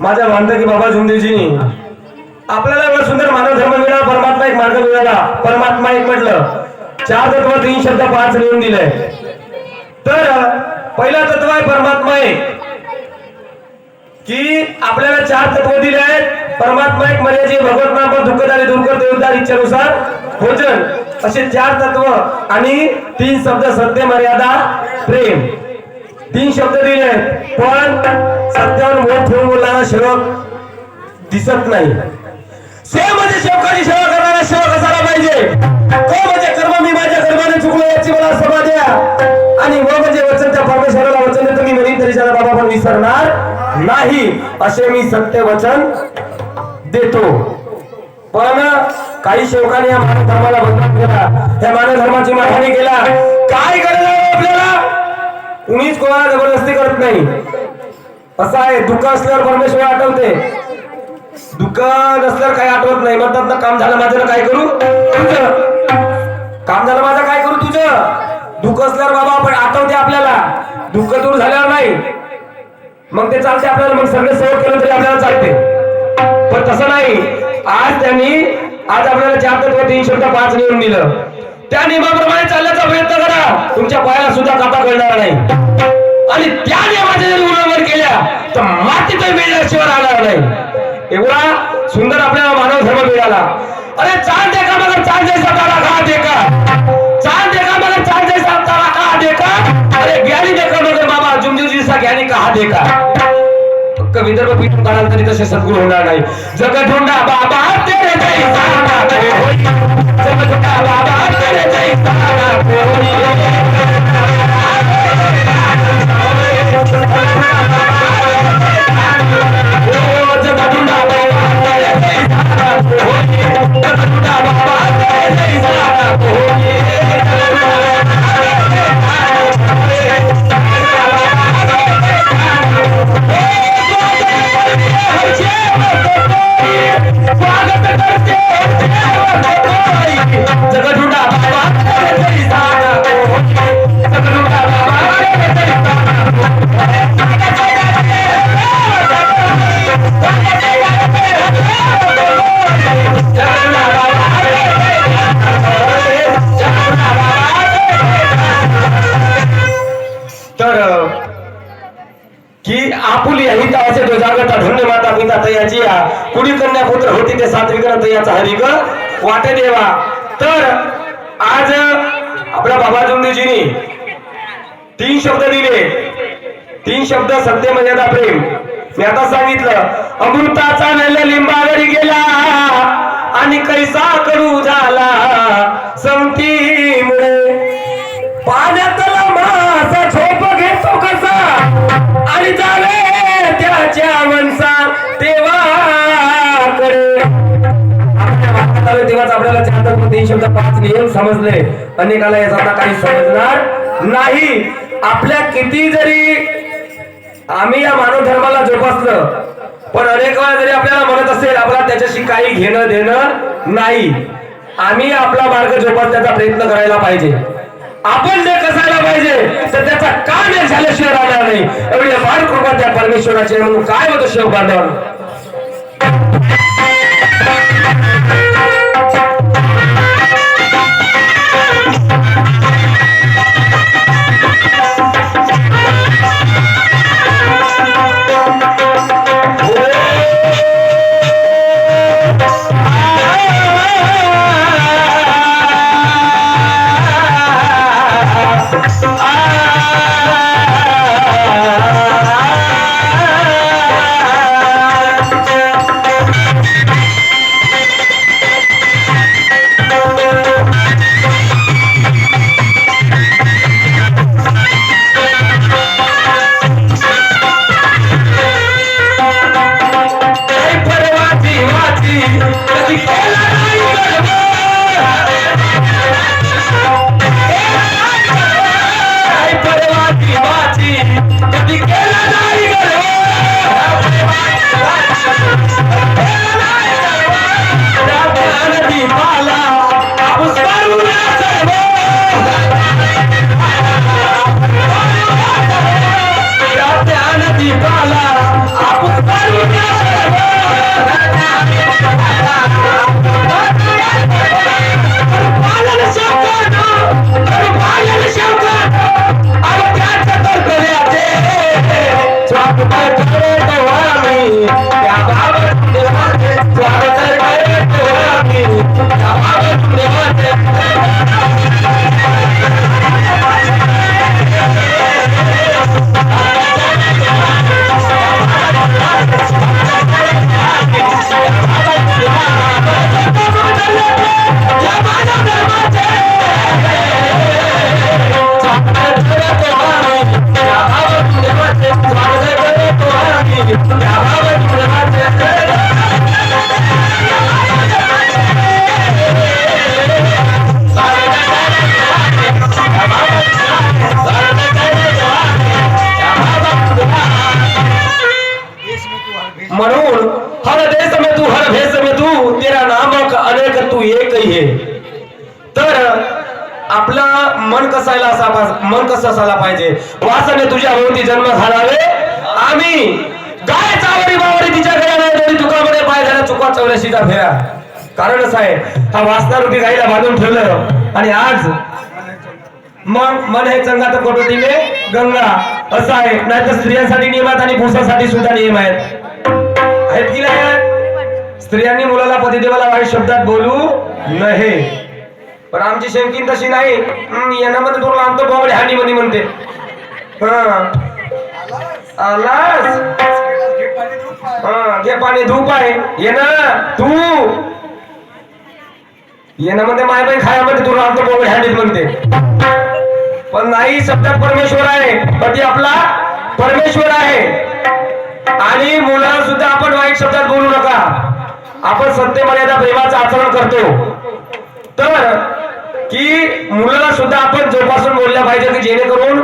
माझ्या वांदकी बाबा झुंदेजीनी आपल्याला एवढा सुंदर मानव धर्म मिळाला, परमात्मा एक मार्ग मिळाला. परमात्मा एक म्हटलं, चार तत्व 3 शब्द 5 लिहून दिले. तर पहिला तत्व आहे परमात्मा एक, की आपल्याला 4 तत्व दिले आहेत. परमात्मा एक म्हणजे भगवत नाम पर दुःखदारी दूर करते उद्धार इच्छेनुसार भोजन, असे 4 तत्व आणि 3 शब्द सत्य मर्यादा प्रेम. 3 शब्द दिले, पण सत्यावर मोठ ठेवून बोलणारा सेवक दिसत नाही. सेव म्हणजे सेवकाची सेवा करणारा सेवक असायला पाहिजे. तो म्हणजे कर्म मी माझ्या कर्माने चुकलो याची मला सभा द्या, आणि व म्हणजे वचन त्या परमेश्वराला वचन देतो मी म्हणीन तरी त्याला बाबा पण विसरणार नाही, असे मी सत्य वचन देतो. पण काही सेवकांनी या मानव धर्माला बदनाम केला, या मानव धर्माची मारहाणी केला. काय गरज आहे आपल्याला? कुणीच कोणाला जबरदस्ती करत नाही. असं आहे, दुःख असल्यावर परमेश्वर आठवते, दुःख नसल्यावर काही आठवत नाही. म्हणतात ना, काम झालं माझं काय करू तुझं, काम झालं माझं काय करू तुझं. दुःख असल्यावर बाबा आपण आठवते आपल्याला, दुःख दूर झाल्यावर नाही. मग ते चालते आपल्याला, मग सगळे सेवा केलं तरी आपल्याला चालते. पण तसं नाही. आज आपल्याला 4 तत्व 3 शब्द 5 लिहून दिलं. त्या नियमाप्रमाणे चालण्याचा प्रयत्न करा, तुमच्या पायाला सुद्धा काटा कळणार नाही. आणि त्या नियमाच्या जर उल्लंघन केल्या तर मातीत मिळण्याशिवाय राहणार नाही. एवढा सुंदर आपल्याला मानव धर्म मिळाला. अरे चांद देखा मगर चांद जैसा तारा कहाँ देखा, चांद देखा मगर चांद जैसा तारा कहाँ देखा, अरे ज्ञानी देखा मगर बाबा झुंझुनू सा ज्ञानी कहाँ देखा. विदर्भ पीठून काढाल तरी तसे सद्गुरू होणार नाही. जगढोंडा बाबा तेरे जैसा होई, जगढोंडा बाबा तेरे जैसा होई. की आपुली हिताचे तो जागता धन्य माता पिता तयाची कुणी कन्या पुत्र होती ते सात्विक तयाचा हरिग वाटे देवा. तर आज आपल्या बाबा झुंदेजींनी 3 शब्द दिले. 3 शब्द सत्य मर्यादा प्रेम. मी आता सांगितलं, अमृताचा नल लिंबावरी गेला आणि कैसा कडू झाला संगतीमुळे. पाण्यातला मासा झोप घेतो कसा आणि जावे त्याच्या मनसा देवाकडे. आपल्या वाक्यात आलं तेव्हाच आपल्याला 4 तत्व 3 शब्द 5 नियम समजले. अनेकाला याचा काही समजणार नाही. आपल्या किती जरी आम्ही या मानव धर्माला जोपासलं, पण अनेक वेळा जरी आपल्याला म्हणत असेल आपल्याला त्याच्याशी काही घेणं देणं नाही. आम्ही आपला मार्ग जोपासण्याचा प्रयत्न करायला पाहिजे. आपण जे कसायला पाहिजे तर त्याचा काम एक झाल्याशिवाय राहणार नाही. एवढी फार कृपा त्या परमेश्वराची. म्हणून काय होतं शेव बांधव, कधी केला नाही मन कसं असायला पाहिजे. वासने तुझ्या भोवती जन्म घालावे आम्ही, गाय चावरी बावरी तिच्या घरी नाही तरी तुकामध्ये पाय झाला चुका चौऱ्याशीचा फेरा. कारण असं आहे, हा वासनारूपी गाईला बांधून ठेवलं आणि आज मग मन हे चंगात कोटोटीने गंगा असं आहे. नाही तर स्त्रियांसाठी नियम आहेत आणि पुरुषांसाठी सुद्धा नियम आहेत की नाही. स्त्रियांनी मुलाला पतिदेवाला वाईट शब्दात बोलू नये. पण आमची शंकीन तशी नाही. येण्यामध्ये थोडं आणतो बोंबडे हानी मध्ये म्हणते. आलास घे पाणी धूप आहे ये ना तू येण्यामध्ये माय बाई खायामध्ये तुला आणतो बोंबडे हानीत म्हणते. पण नाही, शब्दात परमेश्वर आहे. पती आपला परमेश्वर आहे. आणि मुलाला सुद्धा आपण वाईट शब्दात बोलू नका. आपण सत्य मर्यादा प्रेमाचं आचरण करतो तर की मुलाला सुद्धा आपण जोपासून बोलल्या पाहिजे की जेणेकरून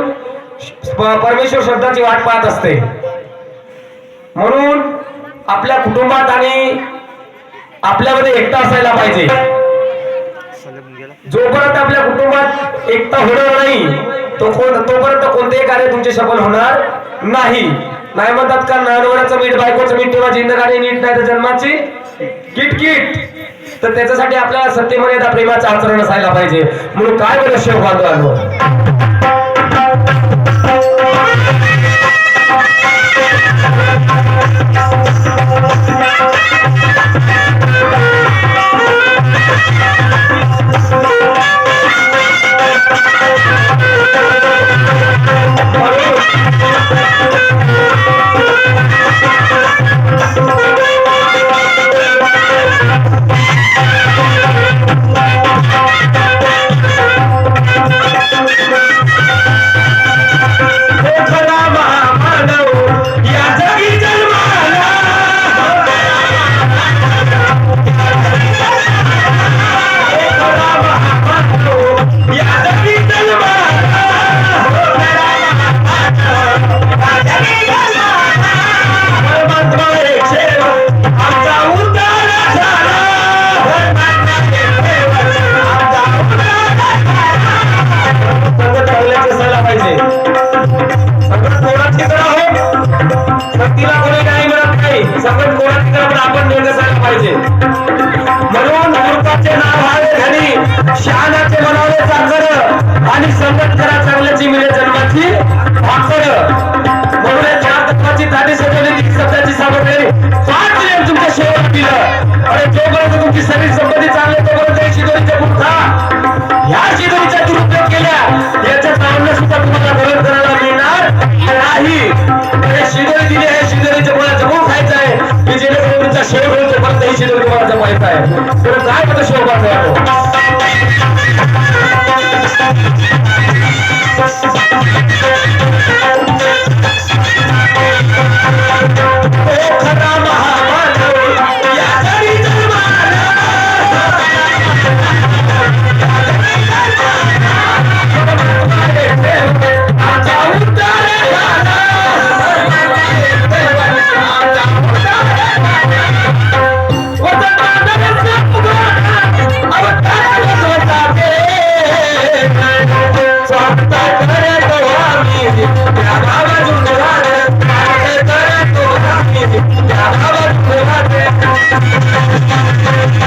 परमेश्वर शब्दाची वाट पाहत असते. म्हणून आपल्या कुटुंबात आणि आपल्यामध्ये एकता असायला पाहिजे. जोपर्यंत आपल्या कुटुंबात एकता होणार नाही तोपर्यंत कोणतेही कार्य तुमचे सफल होणार नाही. नाही म्हणतात का, नवऱ्याचं मीठ बायकोचं मीठ तेव्हा जिंदगानी नीट नाही तर जन्माची किटकिट. तर त्याच्यासाठी आपल्याला सत्य मर्यादा प्रेमाचं आचरण असायला पाहिजे. म्हणून काय बरं शेव बांधव खरा महामानव